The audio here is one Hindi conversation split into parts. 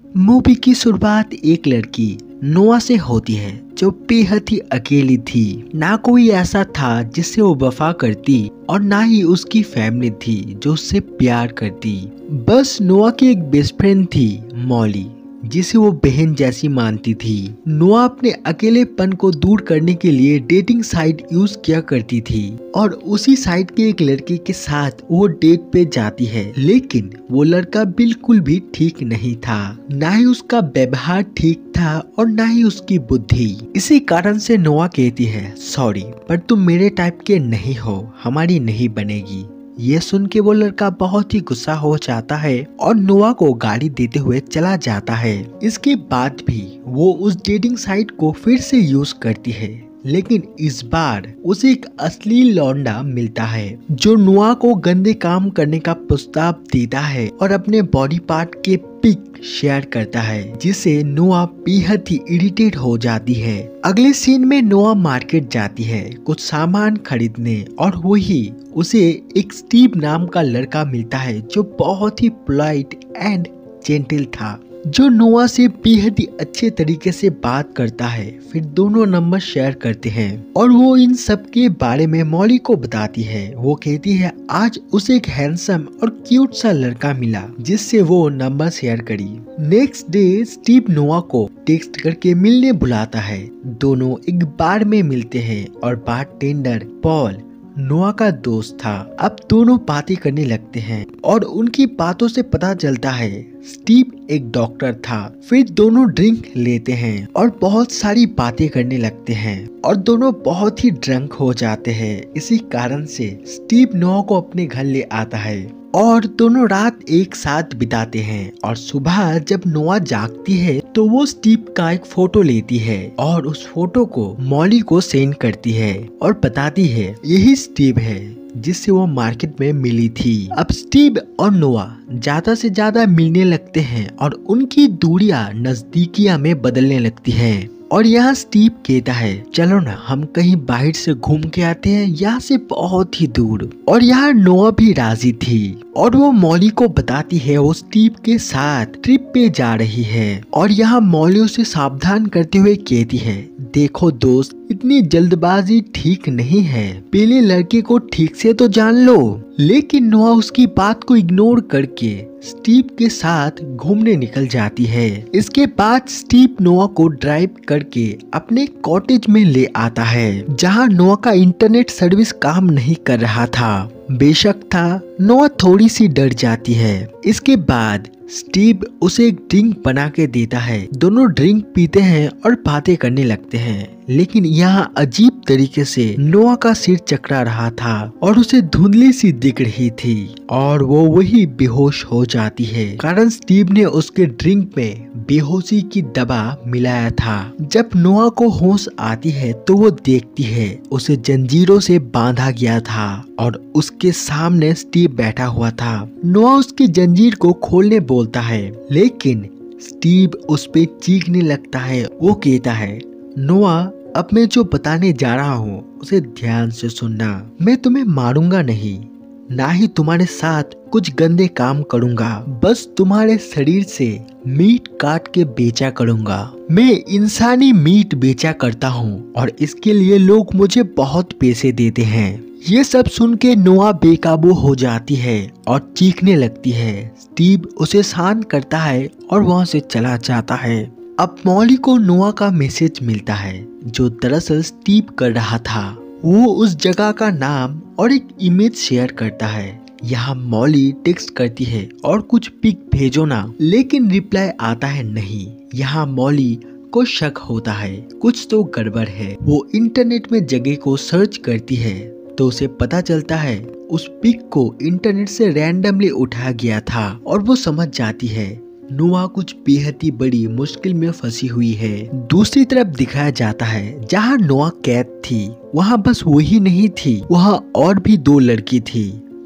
मूवी की शुरुआत एक लड़की नोआ से होती है जो बेहद ही अकेली थी। ना कोई ऐसा था जिससे वो वफा करती और ना ही उसकी फैमिली थी जो उससे प्यार करती। बस नोआ की एक बेस्ट फ्रेंड थी मॉली, जिसे वो बहन जैसी मानती थी। नोआ अपने अकेलेपन को दूर करने के लिए डेटिंग साइट यूज किया करती थी और उसी साइट के एक लड़के के साथ वो डेट पे जाती है, लेकिन वो लड़का बिल्कुल भी ठीक नहीं था। ना ही उसका व्यवहार ठीक था और ना ही उसकी बुद्धि। इसी कारण से नोआ कहती है, सॉरी पर तुम मेरे टाइप के नहीं हो, हमारी नहीं बनेगी। ये सुन के वो लड़का बहुत ही गुस्सा हो जाता है और नोआ को गाली देते हुए चला जाता है। इसके बाद भी वो उस डेटिंग साइट को फिर से यूज करती है, लेकिन इस बार उसे एक असली लौंडा मिलता है जो नोआ को गंदे काम करने का प्रस्ताव देता है और अपने बॉडी पार्ट के पिक शेयर करता है, जिसे नोआ बेहद ही इरिटेट हो जाती है। अगले सीन में नोआ मार्केट जाती है कुछ सामान खरीदने और वही उसे एक स्टीव नाम का लड़का मिलता है जो बहुत ही पोलाइट एंड जेंटल था, जो नोआ से बेहद ही अच्छे तरीके से बात करता है। फिर दोनों नंबर शेयर करते हैं और वो इन सब के बारे में मॉली को बताती है। वो कहती है आज उसे एक हैंडसम और क्यूट सा लड़का मिला जिससे वो नंबर शेयर करी। नेक्स्ट डे स्टीव नोआ को टेक्स्ट करके मिलने बुलाता है। दोनों एक बार में मिलते हैं और बारटेंडर पॉल नोआ का दोस्त था। अब दोनों बातें करने लगते हैं और उनकी बातों से पता चलता है स्टीव एक डॉक्टर था। फिर दोनों ड्रिंक लेते हैं और बहुत सारी बातें करने लगते हैं और दोनों बहुत ही ड्रंक हो जाते हैं। इसी कारण से स्टीव नोआ को अपने घर ले आता है और दोनों रात एक साथ बिताते हैं। और सुबह जब नोआ जागती है तो वो स्टीव का एक फोटो लेती है और उस फोटो को मॉली को सेंड करती है और बताती है यही स्टीव है जिससे वो मार्केट में मिली थी। अब स्टीव और नोआ ज्यादा से ज्यादा मिलने लगते हैं और उनकी दूरियां नजदीकियां में बदलने लगती हैं। और यहाँ स्टीव कहता है चलो ना हम कहीं बाहर से घूम के आते हैं, यहाँ से बहुत ही दूर। और यहाँ नोआ भी राजी थी और वो मॉली को बताती है वो स्टीव के साथ ट्रिप पे जा रही है। और यहाँ मॉली उसे सावधान करते हुए कहती है देखो दोस्त, इतनी जल्दबाजी ठीक नहीं है, पहले लड़के को ठीक से तो जान लो। लेकिन नोआ उसकी बात को इग्नोर करके स्टीव के साथ घूमने निकल जाती है। इसके बाद स्टीव नोआ को ड्राइव करके अपने कॉटेज में ले आता है जहां नोआ का इंटरनेट सर्विस काम नहीं कर रहा था। बेशक था, नोआ थोड़ी सी डर जाती है। इसके बाद स्टीव उसे एक ड्रिंक बना के देता है। दोनों ड्रिंक पीते हैं और बातें करने लगते हैं, लेकिन यहाँ अजीब तरीके से नोआ का सिर चकरा रहा था और उसे धुंधली सी दिख रही थी और वो वही बेहोश हो जाती है कारण स्टीव ने उसके ड्रिंक में बेहोशी की दवा मिलाया था। जब नोआ को होश आती है तो वो देखती है उसे जंजीरों से बांधा गया था और उसके सामने स्टीव बैठा हुआ था। नोआ उसकी जंजीर को खोलने बोलता है, लेकिन स्टीव उस पे चीखने लगता है। वो कहता है नोआ, अब मैं जो बताने जा रहा हूँ उसे ध्यान से सुनना। मैं तुम्हें मारूंगा नहीं, ना ही तुम्हारे साथ कुछ गंदे काम करूंगा, बस तुम्हारे शरीर से मीट काट के बेचा करूंगा। मैं इंसानी मीट बेचा करता हूँ और इसके लिए लोग मुझे बहुत पैसे देते हैं। ये सब सुन के नोआ बेकाबू हो जाती है और चीखने लगती है। स्टीव उसे शांत करता है और वहाँ से चला जाता है। अब मॉली को नोआ का मैसेज मिलता है जो दरअसल स्टीव कर रहा था। वो उस जगह का नाम और एक इमेज शेयर करता है। यहाँ मॉली टेक्स्ट करती है और कुछ पिक भेजो ना, लेकिन रिप्लाई आता है नहीं। यहाँ मॉली को शक होता है कुछ तो गड़बड़ है। वो इंटरनेट में जगह को सर्च करती है तो उसे पता चलता है उस पिक को इंटरनेट से रैंडमली उठाया गया था और वो समझ जाती है नोआ कुछ बेहद ही बड़ी मुश्किल में फंसी हुई है। दूसरी तरफ दिखाया जाता है जहाँ नोआ कैद थी, वहाँ बस वही नहीं थी, वहाँ और भी दो लड़की थी,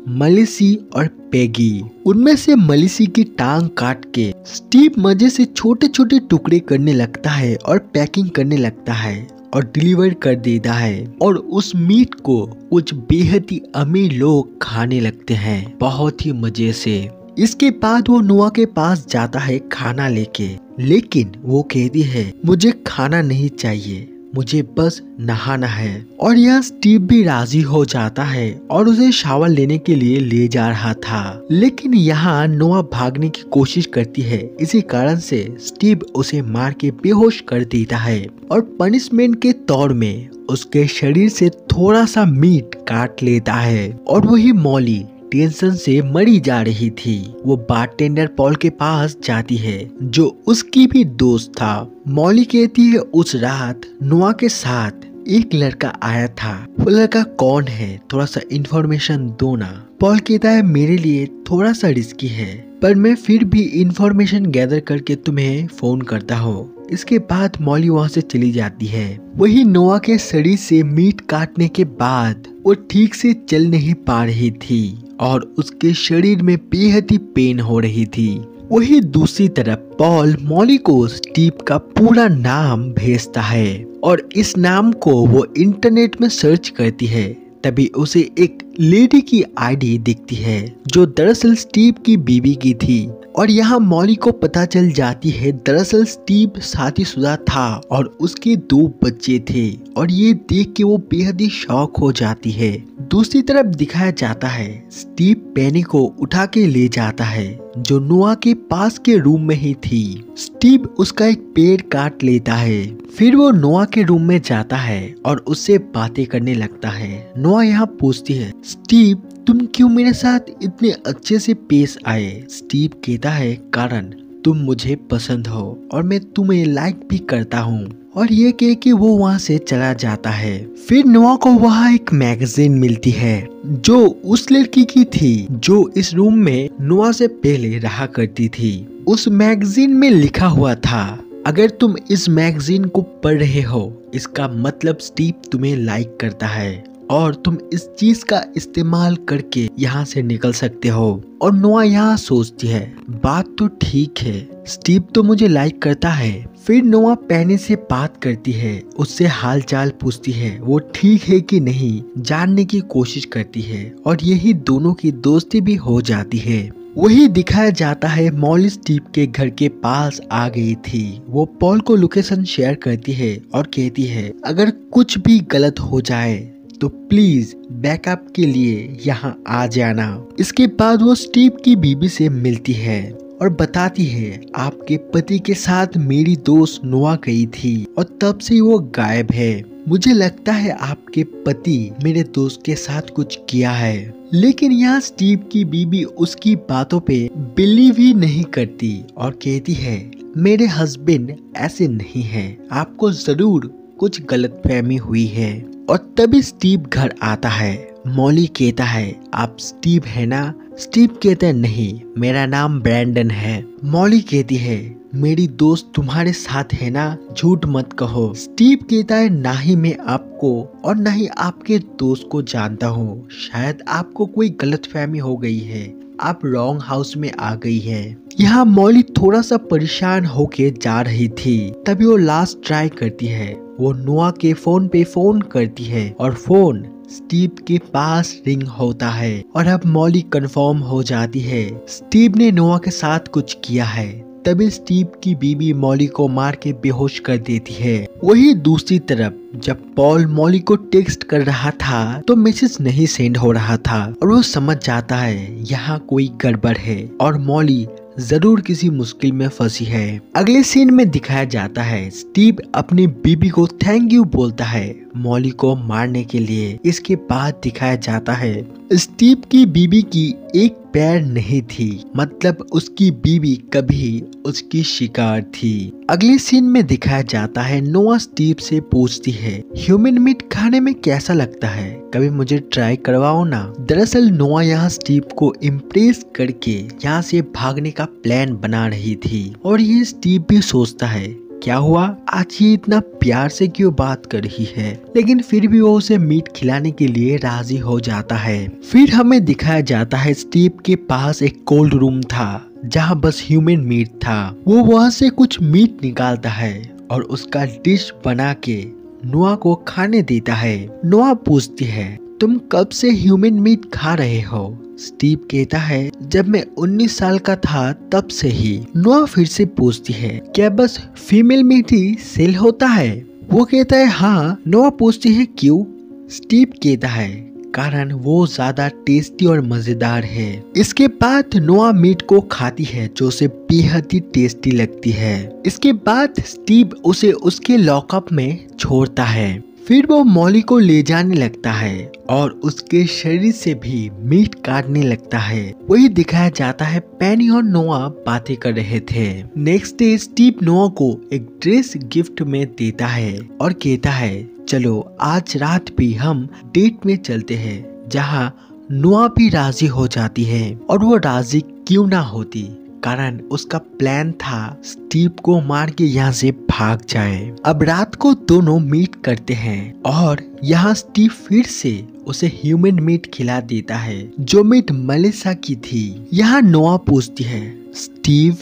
मलिसी और पेगी। उनमें से मलिसी की टांग काट के स्टीव मजे से छोटे छोटे टुकड़े करने लगता है और पैकिंग करने लगता है और डिलीवर कर देता है और उस मीट को कुछ बेहद ही अमीर लोग खाने लगते हैं बहुत ही मजे से। इसके बाद वो नोआ के पास जाता है खाना लेके, लेकिन वो कहती है मुझे खाना नहीं चाहिए, मुझे बस नहाना है। और यहाँ स्टीव भी राजी हो जाता है और उसे शावर लेने के लिए ले जा रहा था, लेकिन यहाँ नोआ भागने की कोशिश करती है। इसी कारण से स्टीव उसे मार के बेहोश कर देता है और पनिशमेंट के तौर में उसके शरीर से थोड़ा सा मीट काट लेता है। और वही मॉली टेंशन से मरी जा रही थी। वो बारटेंडर पॉल के पास जाती है जो उसकी भी दोस्त था। मॉली कहती है उस रात नोआ के साथ एक लड़का आया था, वो लड़का कौन है, थोड़ा सा इंफॉर्मेशन दो ना। पॉल कहता है मेरे लिए थोड़ा सा रिस्की है, पर मैं फिर भी इंफॉर्मेशन गैदर करके तुम्हें फोन करता हूँ। इसके बाद मॉली वहाँ से चली जाती है। वही नोआ के शरीर से मीट काटने के बाद वो ठीक से चल नहीं पा रही थी और उसके शरीर में बेहद ही पेन हो रही थी। वही दूसरी तरफ पॉल मॉली को स्टीव का पूरा नाम भेजता है और इस नाम को वो इंटरनेट में सर्च करती है। तभी उसे एक लेडी की आईडी दिखती है जो दरअसल स्टीव की बीवी की थी। और यहाँ मॉली को पता चल जाती है दरअसल स्टीव शादीशुदा था और उसके 2 बच्चे थे। और ये देख के वो बेहद ही शॉक हो जाती है। दूसरी तरफ दिखाया जाता है स्टीव पेनी को उठा के ले जाता है जो नोआ के पास के रूम में ही थी। स्टीव उसका एक पेड़ काट लेता है, फिर वो नोआ के रूम में जाता है और उससे बातें करने लगता है। नोआ यहाँ पूछती है स्टीव तुम क्यों मेरे साथ इतने अच्छे से पेश आए। स्टीव कहता है कारण तुम मुझे पसंद हो और मैं तुम्हें लाइक भी करता हूँ। और ये कह के वो वहाँ से चला जाता है। फिर नोआ को वहाँ एक मैगजीन मिलती है जो उस लड़की की थी जो इस रूम में नोआ से पहले रहा करती थी। उस मैगजीन में लिखा हुआ था अगर तुम इस मैगजीन को पढ़ रहे हो इसका मतलब स्टीव तुम्हें लाइक करता है और तुम इस चीज का इस्तेमाल करके यहाँ से निकल सकते हो। और नोआ यहाँ सोचती है बात तो ठीक है, स्टीव तो मुझे लाइक करता है। फिर नोआ पेनी से बात करती है, उससे हाल चाल पूछती है, वो ठीक है कि नहीं जानने की कोशिश करती है और यही दोनों की दोस्ती भी हो जाती है। वही दिखाया जाता है मॉली स्टीव के घर के पास आ गई थी। वो पॉल को लोकेशन शेयर करती है और कहती है अगर कुछ भी गलत हो जाए तो प्लीज बैकअप के लिए यहाँ आ जाना। इसके बाद वो स्टीव की बीबी से मिलती है और बताती है आपके पति के साथ मेरी दोस्त नोआ गई थी और तब से वो गायब है। मुझे लगता है आपके पति मेरे दोस्त के साथ कुछ किया है। लेकिन यहाँ स्टीव की बीबी उसकी बातों पे बिलीव ही नहीं करती और कहती है मेरे हस्बैंड ऐसे नहीं है, आपको जरूर कुछ गलतफहमी हुई है। और तभी स्टीव घर आता है। मॉली कहता है आप स्टीव है ना। स्टीव कहता है नहीं मेरा नाम ब्रैंडन है। मॉली कहती है मेरी दोस्त तुम्हारे साथ है ना, झूठ मत कहो। स्टीव कहता है ना ही मैं आपको और ना ही आपके दोस्त को जानता हूँ, शायद आपको कोई गलतफहमी हो गई है, आप रॉन्ग हाउस में आ गई है। यहाँ मॉली थोड़ा सा परेशान होके जा रही थी तभी वो लास्ट ट्राई करती है। वो नोआ के फोन पे फोन करती है और फोन स्टीव के पास रिंग होता है और अब मॉली कंफर्म हो जाती है स्टीव ने नोआ के साथ कुछ किया है। तभी स्टीव की बीबी मॉली को मार के बेहोश कर देती है। वही दूसरी तरफ जब पॉल मॉली को टेक्स्ट कर रहा था तो मैसेज नहीं सेंड हो रहा था और वो समझ जाता है यहाँ कोई गड़बड़ है और मॉली जरूर किसी मुश्किल में फंसी है। अगले सीन में दिखाया जाता है स्टीव अपनी बीबी को थैंक यू बोलता है मॉली को मारने के लिए। इसके बाद दिखाया जाता है स्टीव की बीबी की एक पैर नहीं थी, मतलब उसकी बीबी कभी उसकी शिकार थी। अगले सीन में दिखाया जाता है नोआ स्टीव से पूछती है ह्यूमन मीट खाने में कैसा लगता है, कभी मुझे ट्राई करवाओ ना। दरअसल नोआ यहाँ स्टीव को इम्प्रेस करके यहाँ से भागने का प्लान बना रही थी और ये स्टीव भी सोचता है क्या हुआ आज ये इतना प्यार से क्यों बात कर रही है, लेकिन फिर भी वो उसे मीट खिलाने के लिए राजी हो जाता है। फिर हमें दिखाया जाता है स्टीव के पास एक कोल्ड रूम था जहाँ बस ह्यूमन मीट था। वो वहाँ से कुछ मीट निकालता है और उसका डिश बना के नोआ को खाने देता है। नोआ पूछती है तुम कब से ह्यूमन मीट खा रहे हो? स्टीव कहता है, जब मैं 19 साल का था तब से ही। नोआ फिर से पूछती है, क्या बस फीमेल मीट ही सेल होता है? वो कहता है हाँ। नोआ पूछती है क्यों? स्टीव कहता है, कारण वो ज्यादा टेस्टी और मजेदार है। इसके बाद नोआ मीट को खाती है जो उसे बेहद ही टेस्टी लगती है। इसके बाद स्टीव उसे उसके लॉकअप में छोड़ता है। फिर वो मॉली को ले जाने लगता है और उसके शरीर से भी मीट काटने लगता है। वही दिखाया जाता है पेनी और नोआ बातें कर रहे थे। नेक्स्ट डे स्टीव नोआ को एक ड्रेस गिफ्ट में देता है और कहता है, चलो आज रात भी हम डेट में चलते हैं, जहाँ नोआ भी राजी हो जाती है। और वो राजी क्यों ना होती, कारण उसका प्लान था स्टीव को मार के यहाँ से भाग जाए। अब रात को दोनों मीट करते हैं और यहाँ स्टीव फिर से उसे ह्यूमन मीट खिला देता है, जो मीट मेलिसा की थी। यहाँ नोआ पूछती है, स्टीव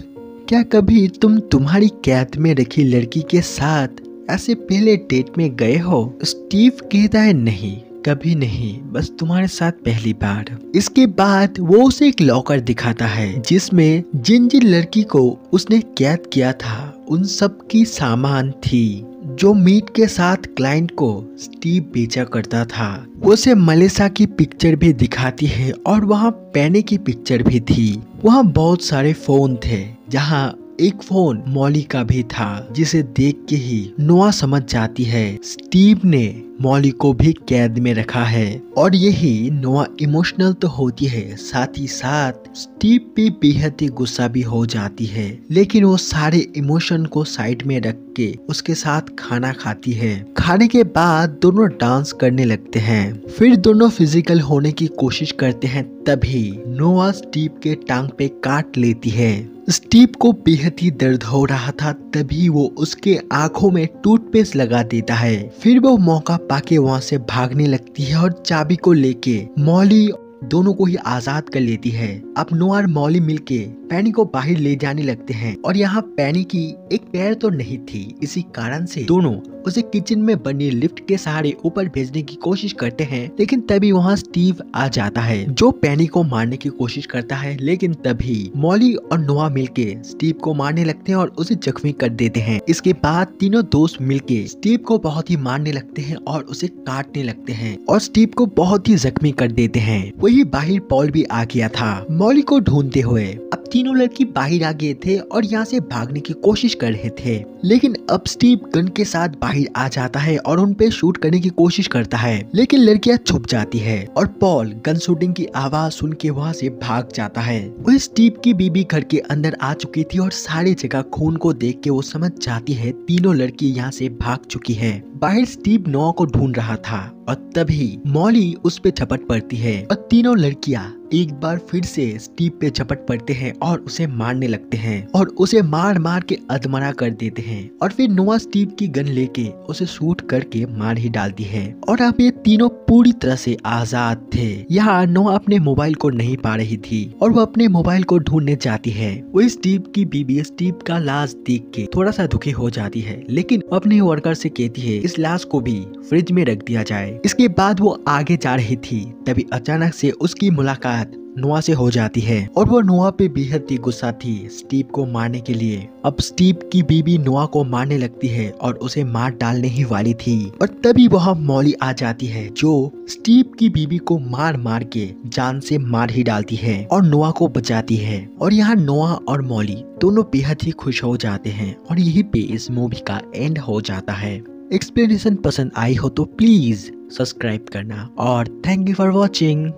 क्या कभी तुम तुम्हारी कैद में रखी लड़की के साथ ऐसे पहले डेट में गए हो? स्टीव कहता है, नहीं कभी नहीं, बस तुम्हारे साथ पहली बार। इसके बाद वो उसे एक लॉकर दिखाता है जिसमें जिन जिन लड़की को उसने कैद किया था उन सब की सामान थी, जो मीट के साथ क्लाइंट को स्टीव बेचा करता था। उसे मेलिसा की पिक्चर भी दिखाती है और वहाँ पेनी की पिक्चर भी थी। वहाँ बहुत सारे फोन थे, जहाँ एक फोन मॉली का भी था, जिसे देख के ही नोआ समझ जाती है स्टीव ने मॉली को भी कैद में रखा है। और यही नोआ इमोशनल तो होती है, साथ ही साथ स्टीव भी बेहद ही गुस्सा भी हो जाती है, लेकिन वो सारे इमोशन को साइड में रख के उसके साथ खाना खाती है। खाने के बाद दोनों डांस करने लगते हैं। फिर दोनों फिजिकल होने की कोशिश करते हैं, तभी नोआ स्टीव के टांग पे काट लेती है। स्टीव को बेहद ही दर्द हो रहा था, तभी वो उसके आंखों में टूथपेस्ट लगा देता है। फिर वो मौका पाके वहाँ से भागने लगती है और चाबी को लेके मॉली दोनों को ही आजाद कर लेती है। अब नोआ और मॉली मिलके पेनी को बाहर ले जाने लगते हैं और यहाँ पेनी की एक पैर तो नहीं थी, इसी कारण से दोनों उसे किचन में बनी लिफ्ट के सहारे ऊपर भेजने की कोशिश करते हैं। लेकिन तभी वहाँ स्टीव आ जाता है, जो पेनी को मारने की कोशिश करता है। लेकिन तभी मॉली और नोआ मिलके स्टीव को मारने लगते हैं और उसे जख्मी कर देते हैं। इसके बाद तीनों दोस्त मिलके स्टीव को बहुत ही मारने लगते हैं और उसे काटने लगते हैं और स्टीव को बहुत ही जख्मी कर देते हैं। वही बाहर पॉल भी आ गया था मॉली को ढूंढते हुए। अब तीनों लड़की बाहर आ गए थे और यहाँ से भागने की कोशिश कर रहे थे, लेकिन अब स्टीव गन के साथ बाहर आ जाता है और उन पे शूट करने की कोशिश करता है, लेकिन लड़कियां छुप जाती है और पॉल गन शूटिंग की आवाज सुन के वहाँ से भाग जाता है। वही स्टीव की बीबी घर के अंदर आ चुकी थी और सारी जगह खून को देख के वो समझ जाती है तीनों लड़की यहाँ से भाग चुकी है। बाहर स्टीव नोआ को ढूंढ रहा था और तभी मॉली उस पे झपट पड़ती है और तीनों लड़कियां एक बार फिर से स्टीव पे झपट पड़ते हैं और उसे मारने लगते हैं और उसे मार मार के अधमरा कर देते हैं। और फिर नोआ स्टीव की गन लेके उसे शूट करके मार ही डालती है। और अब ये तीनों पूरी तरह से आजाद थे। यहाँ नोआ अपने मोबाइल को नहीं पा रही थी और वो अपने मोबाइल को ढूंढने जाती है। वो स्टीव की बीबी स्टीव का लाश देख के थोड़ा सा दुखी हो जाती है, लेकिन अपने वर्कर से कहती है इस लाश को भी फ्रिज में रख दिया जाए। इसके बाद वो आगे जा रही थी, तभी अचानक से उसकी मुलाकात नोआ से हो जाती है और वो नोआ पे बेहद ही गुस्सा थी स्टीव को मारने के लिए। अब स्टीव की बीबी नोआ को मारने लगती है और उसे मार डालने ही वाली थी और तभी वहाँ मॉली आ जाती है, जो स्टीव की बीबी को मार मार के जान से मार ही डालती है और नोआ को बचाती है। और यहाँ नोआ और मॉली दोनों बेहद ही खुश हो जाते हैं और यही पे इस मूवी का एंड हो जाता है। एक्सप्लेनेशन पसंद आई हो तो प्लीज सब्सक्राइब करना और थैंक यू फॉर वॉचिंग।